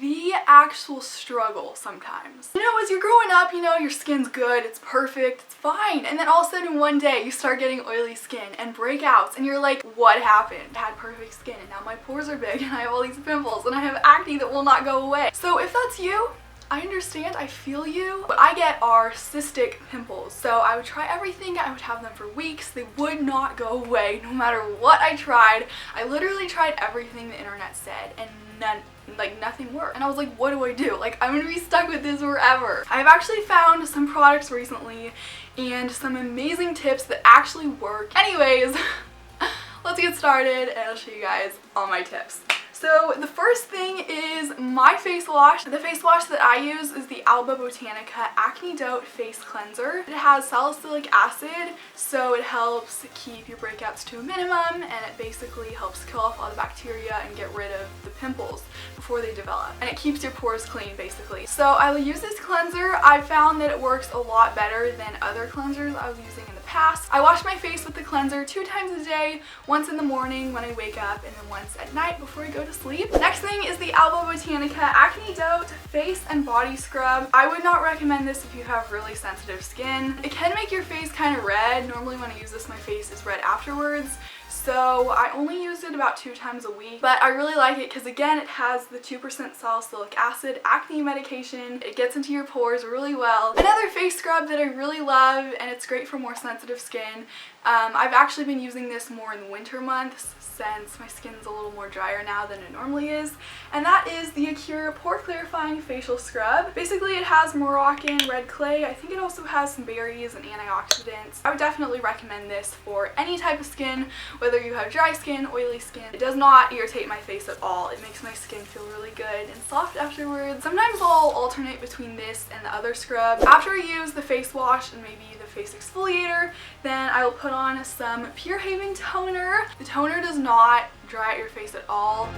the actual struggle sometimes. You know, as you're growing up, you know, your skin's good, it's perfect, it's fine. And then all of a sudden one day you start getting oily skin and breakouts and you're like, what happened? I had perfect skin and now my pores are big and I have all these pimples and I have acne that will not go away. So if that's you, I understand, I feel you. What I get are cystic pimples. So I would try everything, I would have them for weeks, they would not go away no matter what I tried. I literally tried everything the internet said and nothing worked. And I was like, what do I do? Like, I'm gonna be stuck with this forever. I've actually found some products recently and some amazing tips that actually work. Anyways, let's get started and I'll show you guys all my tips. So the first thing is my face wash. The face wash that I use is the Alba Botanica AcneDote Face Cleanser. It has salicylic acid, so it helps keep your breakouts to a minimum, and it basically helps kill off all the bacteria and get rid of the pimples before they develop. And it keeps your pores clean, basically. So I will use this cleanser. I found that it works a lot better than other cleansers I was using in the past. I wash my face with the cleanser 2 times a day, once in the morning when I wake up, and then once at night before I go to sleep. Next thing is the Alba Botanica AcneDote Face and Body Scrub. I would not recommend this if you have really sensitive skin. It can make your face kind of red. Normally when I use this, my face is red afterwards. So I only used it about 2 times a week, but I really like it because, again, it has the 2% salicylic acid acne medication. It gets into your pores really well. Another face scrub that I really love, and it's great for more sensitive skin. I've actually been using this more in the winter months since my skin's a little more drier now than it normally is, and that is the Acure Pore Clarifying Facial Scrub. Basically, it has Moroccan red clay. I think it also has some berries and antioxidants. I would definitely recommend this for any type of skin, whether you have dry skin, oily skin. It does not irritate my face at all. It makes my skin feel really good and soft afterwards. Sometimes I'll alternate between this and the other scrub. After I use the face wash and maybe the face exfoliator, then I will put on some Pure Haven toner. The toner does not dry out your face at all.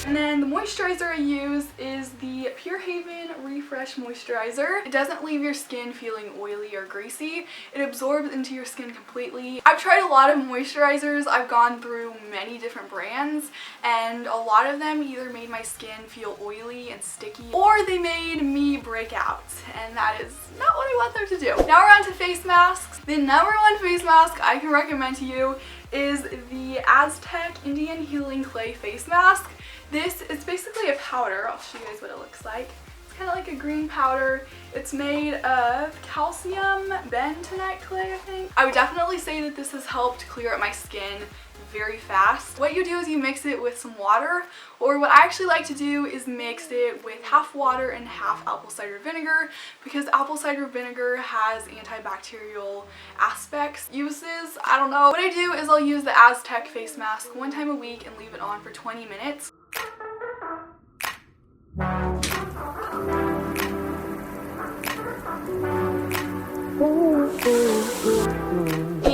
And then the moisturizer I use is the Pure Haven Refresh Moisturizer. It doesn't leave your skin feeling oily or greasy. It absorbs into your skin completely. I've tried a lot of moisturizers. I've gone through many different brands, and a lot of them either made my skin feel oily and sticky, or they made me break out, and that is not what I want them to do. Now we're on to face masks. The number one face mask I can recommend to you is the Aztec Indian Healing Clay Face Mask. This is basically a powder. I'll show you guys what it looks like. It's kind of like a green powder. It's made of calcium bentonite clay, I think. I would definitely say that this has helped clear up my skin very fast. What you do is you mix it with some water, or what I actually like to do is mix it with half water and half apple cider vinegar, because apple cider vinegar has antibacterial aspects, uses, I don't know. What I do is I'll use the Aztec face mask 1 time a week and leave it on for 20 minutes.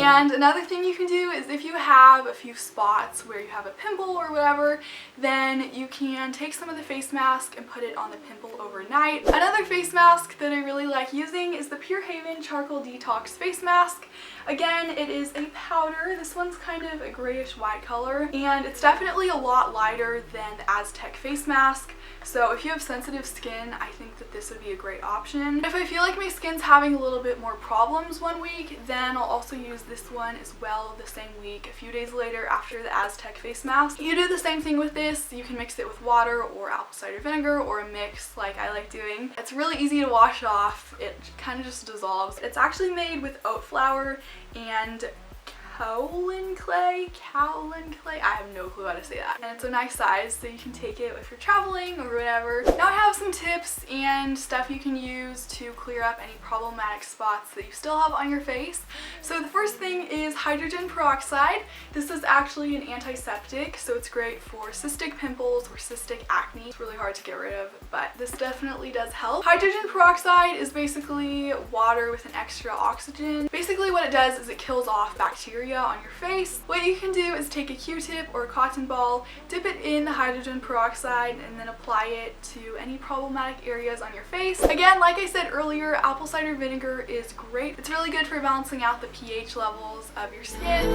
And another thing you can do is if you have a few spots where you have a pimple or whatever, then you can take some of the face mask and put it on the pimple overnight. Another face mask that I really like using is the Pure Haven Charcoal Detox Face Mask. Again, it is a powder. This one's kind of a grayish white color, and it's definitely a lot lighter than the Aztec face mask. So if you have sensitive skin, I think that this would be a great option. If I feel like my skin's having a little bit more problems one week, then I'll also use this one as well the same week, a few days later after the Aztec face mask. You do the same thing with this. You can mix it with water or apple cider vinegar or a mix like I like doing. It's really easy to wash off. It kind of just dissolves. It's actually made with oat flour and kaolin clay. I have no clue how to say that. And it's a nice size, so you can take it if you're traveling or whatever. Now I have some tips and stuff you can use to clear up any problematic spots that you still have on your face. So the first thing is hydrogen peroxide. This is actually an antiseptic, so it's great for cystic pimples or cystic acne. It's really hard to get rid of, but this definitely does help. Hydrogen peroxide is basically water with an extra oxygen. Basically what it does is it kills off bacteria on your face. What you can do is take a Q-tip or a cotton ball, dip it in the hydrogen peroxide, and then apply it to any problematic areas on your face. Again, like I said earlier, apple cider vinegar is great. It's really good for balancing out the pH levels of your skin.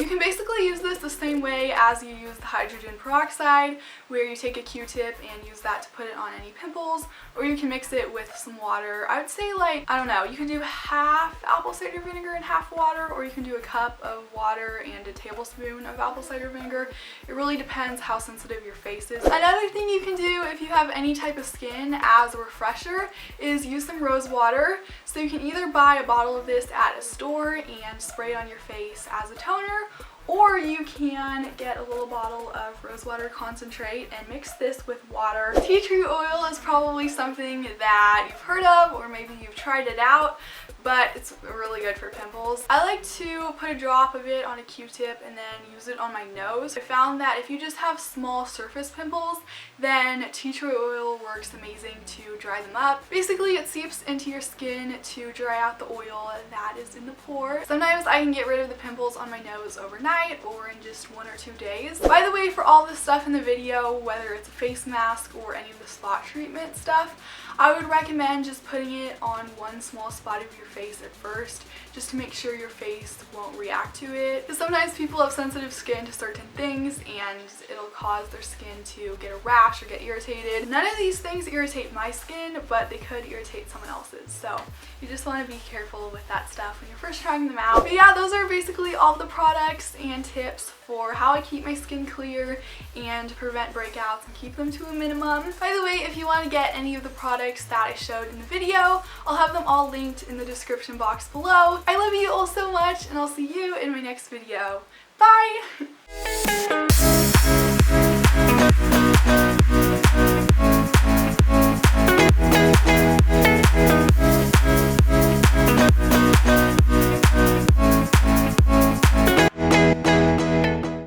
You can basically use this the same way as you use the hydrogen peroxide, where you take a Q-tip and use that to put it on any pimples, or you can mix it with some water. I would say, like, I don't know, you can do half apple cider vinegar and half water, or you can do a cup of water and a tablespoon of apple cider vinegar. It really depends how sensitive your face is. Another thing you can do if you have any type of skin as a refresher is use some Rosewater. So you can either buy a bottle of this at a store and spray it on your face as a toner, or you can get a little bottle of Rosewater concentrate and mix this with water. Tea tree oil is probably something that you've heard of, or maybe you've tried it out, but it's really good for pimples. I like to put a drop of it on a Q-tip and then use it on my nose. I found that if you just have small surface pimples, then tea tree oil works amazing to dry them up. Basically, it seeps into your skin to dry out the oil that is in the pore. Sometimes I can get rid of the pimples on my nose overnight or in just 1 or 2 days. By the way, for all the stuff in the video, whether it's a face mask or any of the spot treatment stuff, I would recommend just putting it on one small spot of your face at first, just to make sure your face won't react to it. Because sometimes people have sensitive skin to certain things and it'll cause their skin to get a rash or get irritated. None of these things irritate my skin, but they could irritate someone else's. So you just want to be careful with that stuff when you're first trying them out. But yeah, those are basically all the products and tips for how I keep my skin clear and prevent breakouts and keep them to a minimum. By the way, if you want to get any of the products that I showed in the video, I'll have them all linked in the description box below. I love you all so much, and I'll see you in my next video. Bye!